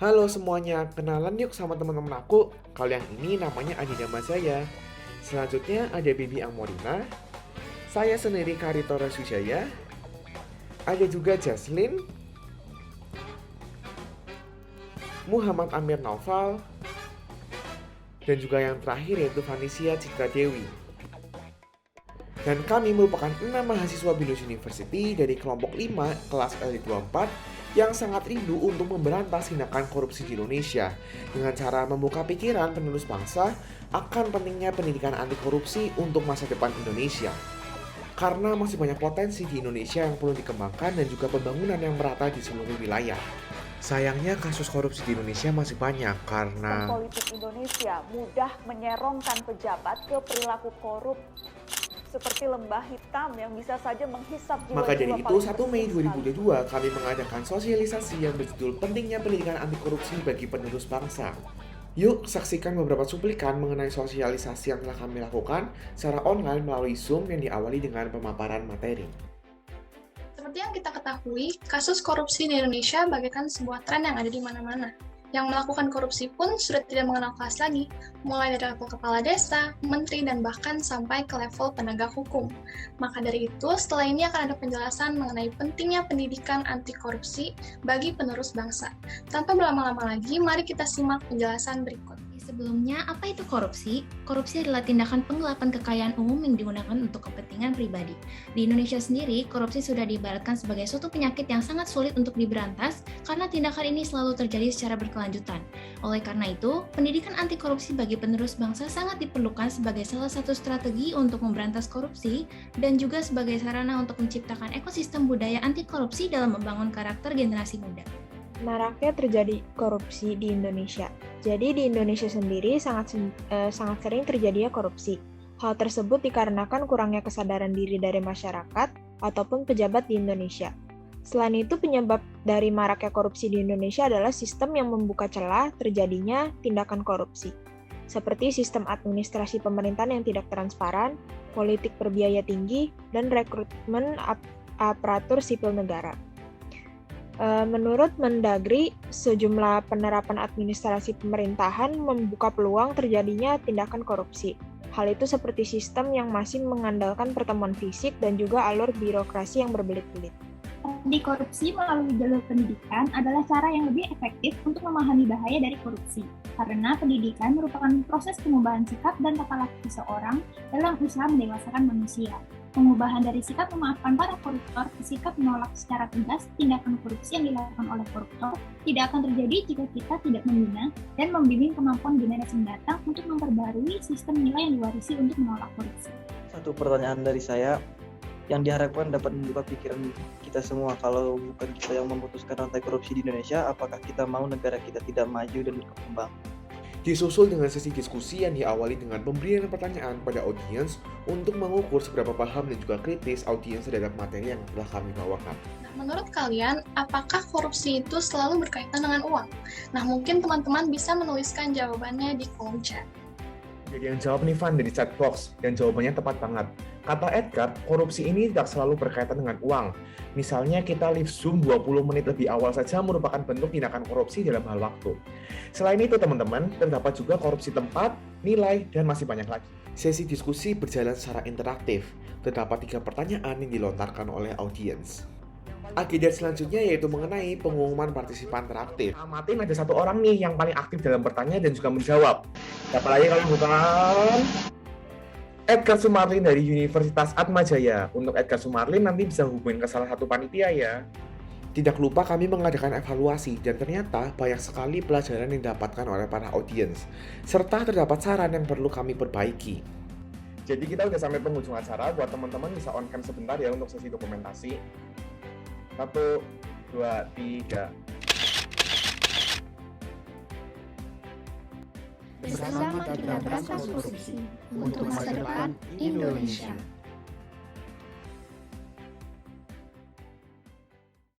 Halo semuanya, kenalan yuk sama teman-teman aku. Kalau yang ini namanya Adinda Mazaya. Selanjutnya ada Bibi Amorina. Saya sendiri Karito Raswijaya. Ada juga Jaslyn, Muhammad Amir Naufal, dan juga yang terakhir yaitu Vanisia Citra Dewi. Dan kami merupakan 6 mahasiswa Binus University dari kelompok 5 kelas L24 yang sangat rindu untuk memberantas tindakan korupsi di Indonesia dengan cara membuka pikiran penerus bangsa akan pentingnya pendidikan anti korupsi untuk masa depan Indonesia. Karena masih banyak potensi di Indonesia yang perlu dikembangkan dan juga pembangunan yang merata di seluruh wilayah. Sayangnya kasus korupsi di Indonesia masih banyak karena politik Indonesia mudah menyerongkan pejabat ke perilaku korup seperti lembah hitam yang bisa saja menghisap jiwa-jiwa. Maka dari itu, paling 1 Mei bersih 2022 kami mengadakan sosialisasi yang berjudul Pentingnya Pendidikan Anti Korupsi bagi Penerus Bangsa. Yuk saksikan beberapa cuplikan mengenai sosialisasi yang telah kami lakukan secara online melalui Zoom yang diawali dengan pemaparan materi. Seperti yang kita ketahui, kasus korupsi di Indonesia bagaikan sebuah tren yang ada di mana-mana. Yang melakukan korupsi pun sudah tidak mengenal kelas lagi, mulai dari level kepala desa, menteri, dan bahkan sampai ke level penegak hukum. Maka dari itu, setelah ini akan ada penjelasan mengenai pentingnya pendidikan anti korupsi bagi penerus bangsa. Tanpa berlama-lama lagi, mari kita simak penjelasan berikut. Sebelumnya, apa itu korupsi? Korupsi adalah tindakan penggelapan kekayaan umum yang digunakan untuk kepentingan pribadi. Di Indonesia sendiri, korupsi sudah diibaratkan sebagai suatu penyakit yang sangat sulit untuk diberantas karena tindakan ini selalu terjadi secara berkelanjutan. Oleh karena itu, pendidikan anti korupsi bagi penerus bangsa sangat diperlukan sebagai salah satu strategi untuk memberantas korupsi dan juga sebagai sarana untuk menciptakan ekosistem budaya anti korupsi dalam membangun karakter generasi muda. Maraknya terjadi korupsi di Indonesia. Jadi di Indonesia sendiri sangat sering terjadinya korupsi. Hal tersebut dikarenakan kurangnya kesadaran diri dari masyarakat ataupun pejabat di Indonesia. Selain itu, penyebab dari maraknya korupsi di Indonesia adalah sistem yang membuka celah terjadinya tindakan korupsi, seperti sistem administrasi pemerintahan yang tidak transparan, politik berbiaya tinggi, dan rekrutmen aparatur sipil negara. Menurut Mendagri, sejumlah penerapan administrasi pemerintahan membuka peluang terjadinya tindakan korupsi. Hal itu seperti sistem yang masih mengandalkan pertemuan fisik dan juga alur birokrasi yang berbelit-belit. Di korupsi melalui jalur pendidikan adalah cara yang lebih efektif untuk memahami bahaya dari korupsi, karena pendidikan merupakan proses pengubahan sikap dan tata laku seseorang dalam usaha mendewasakan manusia. Pengubahan dari sikap memaafkan para koruptor ke sikap menolak secara tegas tindakan korupsi yang dilakukan oleh koruptor tidak akan terjadi jika kita tidak membina dan membimbing kemampuan generasi mendatang untuk memperbarui sistem nilai yang diwarisi untuk menolak korupsi. Satu pertanyaan dari saya, yang diharapkan dapat membuka pikiran kita semua. Kalau bukan kita yang memutuskan rantai korupsi di Indonesia, apakah kita mau negara kita tidak maju dan berkembang? Disusul dengan sesi diskusi yang diawali dengan pemberian pertanyaan pada audiens untuk mengukur seberapa paham dan juga kritis audiens terhadap materi yang telah kami bawakan. Nah, menurut kalian, apakah korupsi itu selalu berkaitan dengan uang? Nah, mungkin teman-teman bisa menuliskan jawabannya di kolom chat. Jadi yang jawab nih Van dari chat box, dan jawabannya tepat banget. Kata Edgar, korupsi ini tidak selalu berkaitan dengan uang. Misalnya kita live Zoom 20 menit lebih awal saja merupakan bentuk tindakan korupsi dalam hal waktu. Selain itu teman-teman, terdapat juga korupsi tempat, nilai, dan masih banyak lagi. Sesi diskusi berjalan secara interaktif. Terdapat 3 pertanyaan yang dilontarkan oleh audiens. Agenda selanjutnya yaitu mengenai pengumuman partisipan teraktif. Amatin ada 1 orang nih yang paling aktif dalam bertanya dan juga menjawab. Siapa lagi kalau bukan Edgar Sumarlin dari Universitas Atmajaya. Untuk Edgar Sumarlin nanti bisa hubungin ke salah satu panitia ya. Tidak lupa kami mengadakan evaluasi dan ternyata banyak sekali pelajaran yang didapatkan oleh para audiens. Serta terdapat saran yang perlu kami perbaiki. Jadi kita udah sampai penghujung acara, buat teman-teman bisa on cam sebentar ya untuk sesi dokumentasi. 1, 2, 3. Bersama kita berantas korupsi untuk masa depan Indonesia.